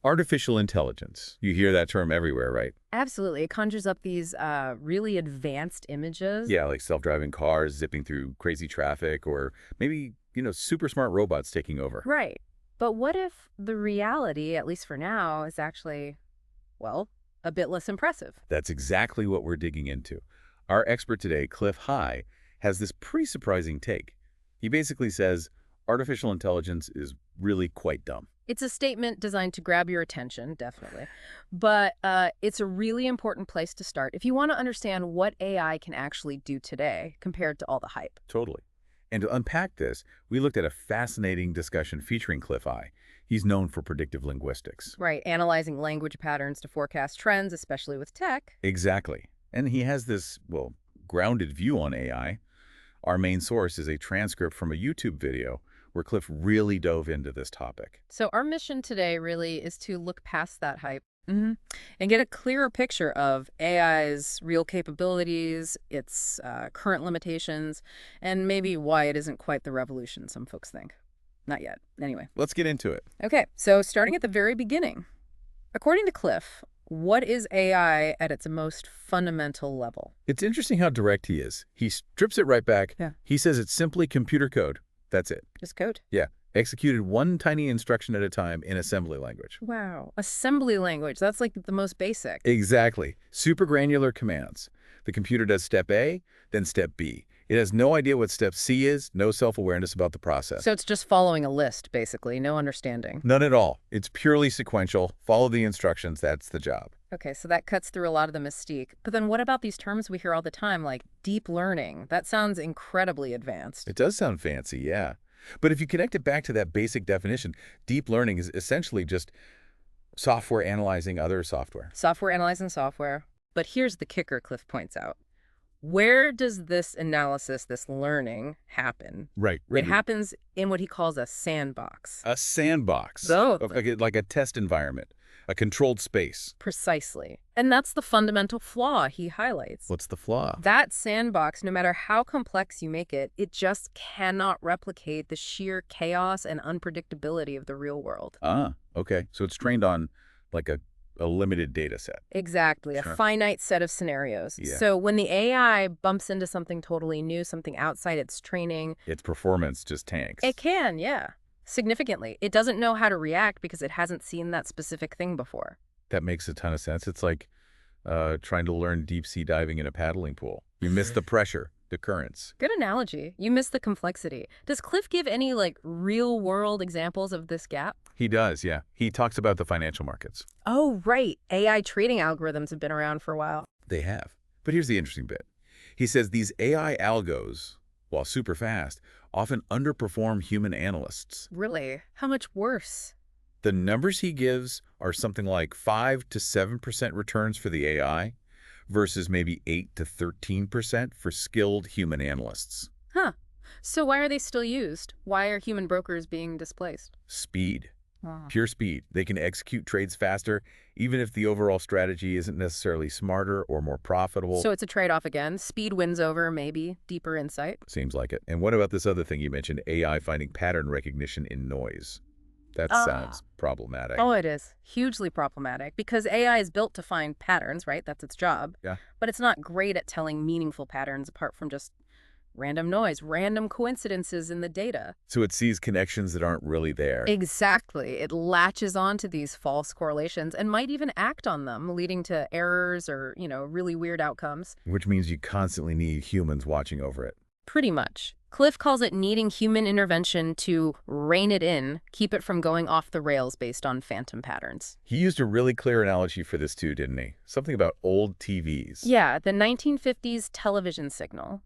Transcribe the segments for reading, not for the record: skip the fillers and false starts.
Artificial intelligence. You hear that term everywhere, right? Absolutely. It conjures up these really advanced images. Yeah, like self-driving cars zipping through crazy traffic or maybe, super smart robots taking over. Right. But what if the reality, at least for now, is actually, well, a bit less impressive? That's exactly what we're digging into. Our expert today, Cliff High, has this pretty surprising take. He basically says artificial intelligence is really quite dumb. It's a statement designed to grab your attention, definitely. But it's a really important place to start if you want to understand what AI can actually do today compared to all the hype. Totally. And to unpack this, we looked at a fascinating discussion featuring Cliff High. He's known for predictive linguistics. Right, analyzing language patterns to forecast trends, especially with tech. Exactly. And he has this, well, grounded view on AI. Our main source is a transcript from a YouTube video where Cliff really dove into this topic. So our mission today really is to look past that hype and get a clearer picture of AI's real capabilities, its current limitations, and maybe why it isn't quite the revolution some folks think. Not yet. Anyway. Let's get into it. Okay, so starting at the very beginning. According to Cliff, what is AI at its most fundamental level? It's interesting how direct he is. He strips it right back. Yeah. He says it's simply computer code. That's it. Just code? Yeah. Executed one tiny instruction at a time in assembly language. Wow. Assembly language. That's like the most basic. Exactly. Super granular commands. The computer does step A, then step B. It has no idea what step C is, no self-awareness about the process. So it's just following a list, basically, no understanding. None at all. It's purely sequential. Follow the instructions. That's the job. Okay, so that cuts through a lot of the mystique. But then what about these terms we hear all the time, like deep learning? That sounds incredibly advanced. It does sound fancy, yeah. But if you connect it back to that basic definition, deep learning is essentially just software analyzing other software. Software analyzing software. But here's the kicker, Cliff points out. Where does this analysis, this learning, happen? Right. It happens in what he calls a sandbox. A sandbox. So, Like a test environment, a controlled space. precisely. And that's the fundamental flaw he highlights. What's the flaw? That sandbox, no matter how complex you make it, it just cannot replicate the sheer chaos and unpredictability of the real world. Ah, okay. So it's trained on like a limited data set. Exactly, Sure. a finite set of scenarios. Yeah. So when the AI bumps into something totally new, something outside its training, Its performance just tanks. it can, yeah, significantly. It doesn't know how to react because it hasn't seen that specific thing before. That makes a ton of sense. It's like trying to learn deep sea diving in a paddling pool. You miss the pressure, the currents. Good analogy. You miss the complexity. Does Cliff give any, real-world examples of this gap? He does, yeah. He talks about the financial markets. Oh, right. AI trading algorithms have been around for a while. They have. But here's the interesting bit. He says these AI algos, while super fast, often underperform human analysts. Really? How much worse? The numbers he gives are something like 5 to 7% returns for the AI versus maybe 8 to 13% for skilled human analysts. Huh. So why are they still used? Why are human brokers being displaced? Speed. Oh. Pure speed. They can execute trades faster, even if the overall strategy isn't necessarily smarter or more profitable. So it's a trade-off again. Speed wins over, maybe, deeper insight. Seems like it. And what about this other thing you mentioned, AI finding pattern recognition in noise? That sounds problematic. Oh, it is. Hugely problematic. Because AI is built to find patterns, right? That's its job. Yeah. But it's not great at telling meaningful patterns apart from just random noise, random coincidences in the data. So it sees connections that aren't really there. Exactly. It latches onto these false correlations and might even act on them, leading to errors or, really weird outcomes. Which means you constantly need humans watching over it. Pretty much. Cliff calls it needing human intervention to rein it in, keep it from going off the rails based on phantom patterns. He used a really clear analogy for this too, didn't he? Something about old TVs. Yeah, the 1950s television signal.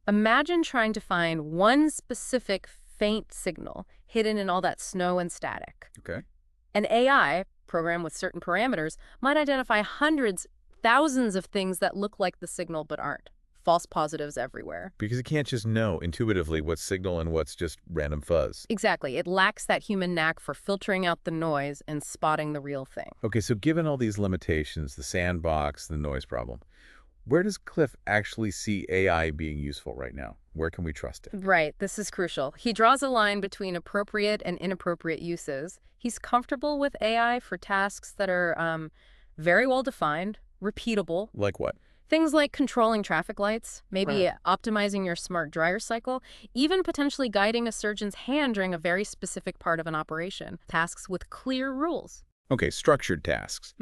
Imagine trying to find one specific faint signal hidden in all that snow and static. Okay. An AI, programmed with certain parameters, might identify hundreds, thousands of things that look like the signal but aren't. False positives everywhere. Because it can't just know intuitively what's signal and what's just random fuzz. Exactly. It lacks that human knack for filtering out the noise and spotting the real thing. Okay, so given all these limitations, the sandbox, the noise problem, where does Cliff actually see AI being useful right now? Where can we trust it? Right, this is crucial. He draws a line between appropriate and inappropriate uses. He's comfortable with AI for tasks that are very well defined, repeatable. Like what? Things like controlling traffic lights, maybe Right. optimizing your smart dryer cycle, even potentially guiding a surgeon's hand during a very specific part of an operation. Tasks with clear rules. Okay, structured tasks.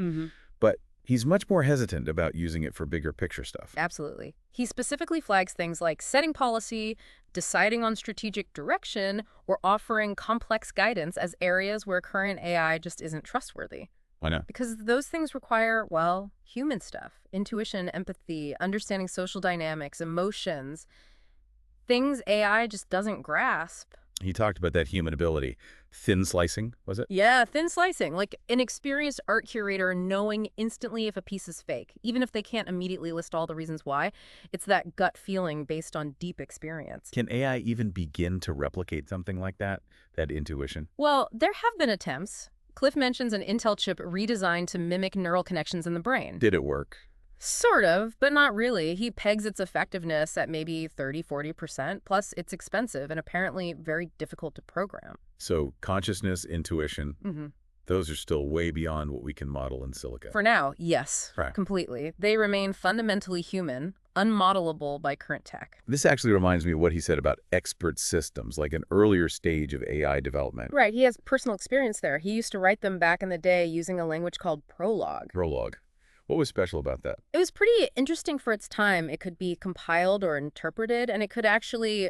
But he's much more hesitant about using it for bigger picture stuff. Absolutely. He specifically flags things like setting policy, deciding on strategic direction, or offering complex guidance as areas where current AI just isn't trustworthy. Why not? Because those things require, well, human stuff. Intuition, empathy, understanding social dynamics, emotions. Things AI just doesn't grasp. He talked about that human ability. Thin slicing, was it? Yeah, thin slicing, like an experienced art curator knowing instantly if a piece is fake, even if they can't immediately list all the reasons why. It's that gut feeling based on deep experience. Can AI even begin to replicate something like that? That intuition? Well, there have been attempts. Cliff mentions an Intel chip redesigned to mimic neural connections in the brain. Did it work? Sort of, but not really. He pegs its effectiveness at maybe 30–40%, plus it's expensive and apparently very difficult to program. So consciousness, intuition, hmm those are still way beyond what we can model in silica. For now, yes, Right. completely. They remain fundamentally human, unmodelable by current tech. This actually reminds me of what he said about expert systems, like an earlier stage of AI development. Right, he has personal experience there. He used to write them back in the day using a language called Prolog. Prologue. What was special about that? It was pretty interesting for its time. It could be compiled or interpreted, and it could actually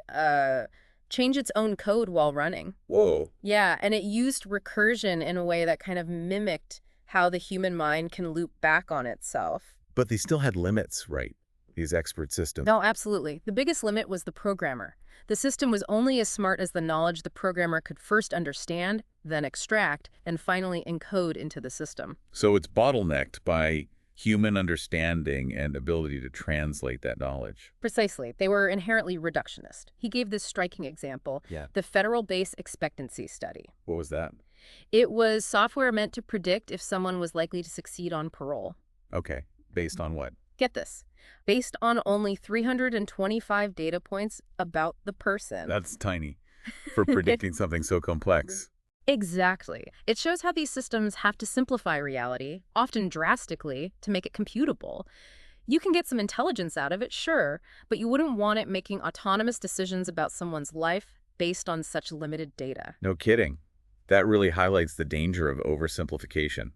change its own code while running. Whoa. Yeah, and it used recursion in a way that kind of mimicked how the human mind can loop back on itself. But they still had limits, right? These expert systems. No, absolutely. The biggest limit was the programmer. The system was only as smart as the knowledge the programmer could first understand, then extract, and finally encode into the system. So it's bottlenecked by human understanding and ability to translate that knowledge. Precisely. They were inherently reductionist. He gave this striking example, Yeah. the Federal Base Expectancy Study. What was that? It was software meant to predict if someone was likely to succeed on parole. Okay. Based on what? Get this. Based on only 325 data points about the person. That's tiny for predicting something so complex. Exactly. It shows how these systems have to simplify reality, often drastically, to make it computable. You can get some intelligence out of it, sure, but you wouldn't want it making autonomous decisions about someone's life based on such limited data. No kidding. That really highlights the danger of oversimplification.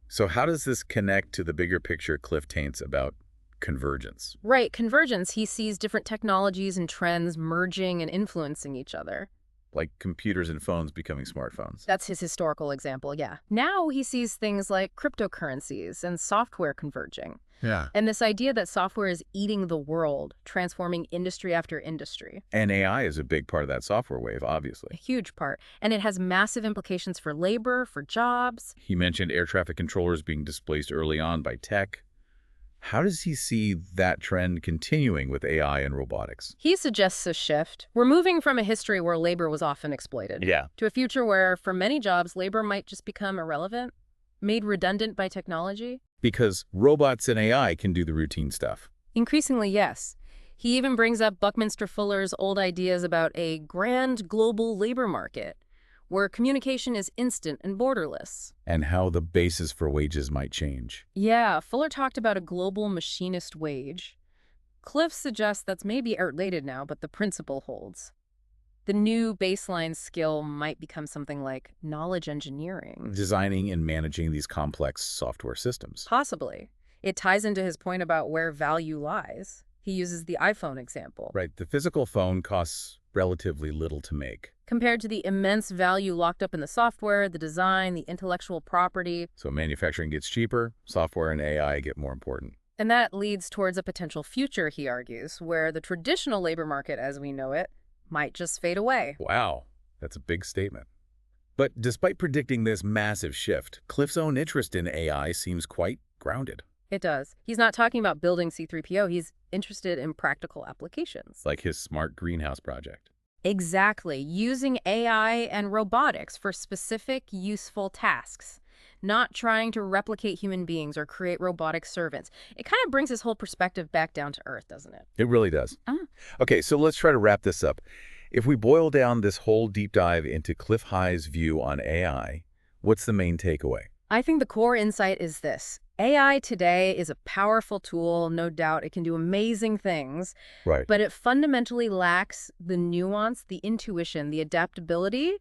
So how does this connect to the bigger picture Cliff taints about convergence? Right, convergence, he sees different technologies and trends merging and influencing each other. Like computers and phones becoming smartphones. That's his historical example, yeah. Now he sees things like cryptocurrencies and software converging. Yeah. And this idea that software is eating the world, transforming industry after industry. And AI is a big part of that software wave, A obviously. huge part. And it has massive implications for labor, for jobs. He mentioned air traffic controllers being displaced early on by tech. How does he see that trend continuing with AI and robotics? He suggests a shift. We're moving from a history where labor was often exploited Yeah. to a future where, for many jobs, labor might just become irrelevant, made redundant by technology. Because robots and AI can do the routine stuff. Increasingly, yes. He even brings up Buckminster Fuller's old ideas about a grand global labor market, where communication is instant and borderless. And how the basis for wages might change. Yeah, Fuller talked about a global machinist wage. Cliff suggests that's maybe outdated now, but the principle holds. The new baseline skill might become something like knowledge engineering. Designing and managing these complex software systems. Possibly. It ties into his point about where value lies. He uses the iPhone example. Right, the physical phone costs relatively little to make. Compared to the immense value locked up in the software, the design, the intellectual property. So manufacturing gets cheaper, software and AI get more important. And that leads towards a potential future, he argues, where the traditional labor market as we know it might just fade away. Wow, that's a big statement. But despite predicting this massive shift, Cliff's own interest in AI seems quite grounded. It does. He's not talking about building C3PO. He's interested in practical applications. Like his smart greenhouse project. Exactly. Using AI and robotics for specific, useful tasks. not trying to replicate human beings or create robotic servants. It kind of brings this whole perspective back down to earth, doesn't it? It really does. Ah. Okay, so let's try to wrap this up. If we boil down this whole deep dive into Cliff High's view on AI, what's the main takeaway? I think the core insight is this. AI today is a powerful tool, no doubt. It can do amazing things, Right. but it fundamentally lacks the nuance, the intuition, the adaptability,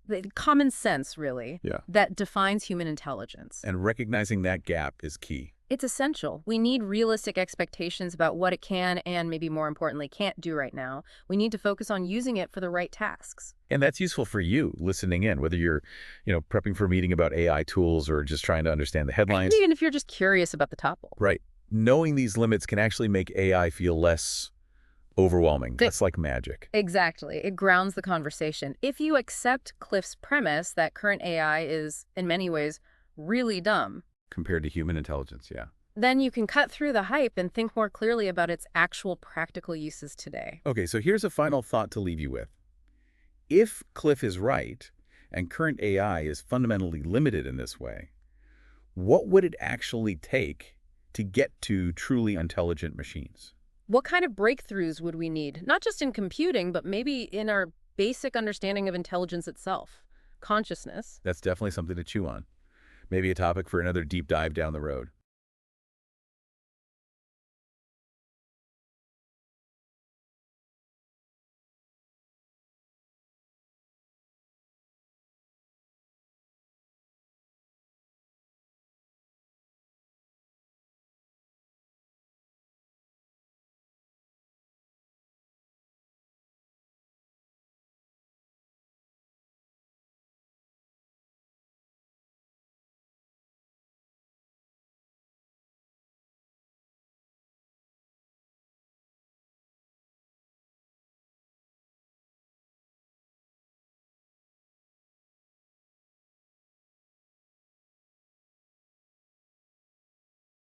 the common sense, really, Yeah. that defines human intelligence. And recognizing that gap is key. It's essential. We need realistic expectations about what it can and, maybe more importantly, can't do right now. We need to focus on using it for the right tasks. And that's useful for you listening in, whether you're, prepping for a meeting about AI tools or just trying to understand the headlines. Even if you're just curious about the topic. Right. Knowing these limits can actually make AI feel less overwhelming. That's like magic. Exactly. It grounds the conversation. If you accept Cliff's premise that current AI is, in many ways, really dumb, Compared to human intelligence, yeah. then you can cut through the hype and think more clearly about its actual practical uses today. Okay, so here's a final thought to leave you with. If Cliff is right, and current AI is fundamentally limited in this way, what would it actually take to get to truly intelligent machines? What kind of breakthroughs would we need? Not just in computing, but maybe in our basic understanding of intelligence itself. Consciousness. That's definitely something to chew on. Maybe a topic for another deep dive down the road.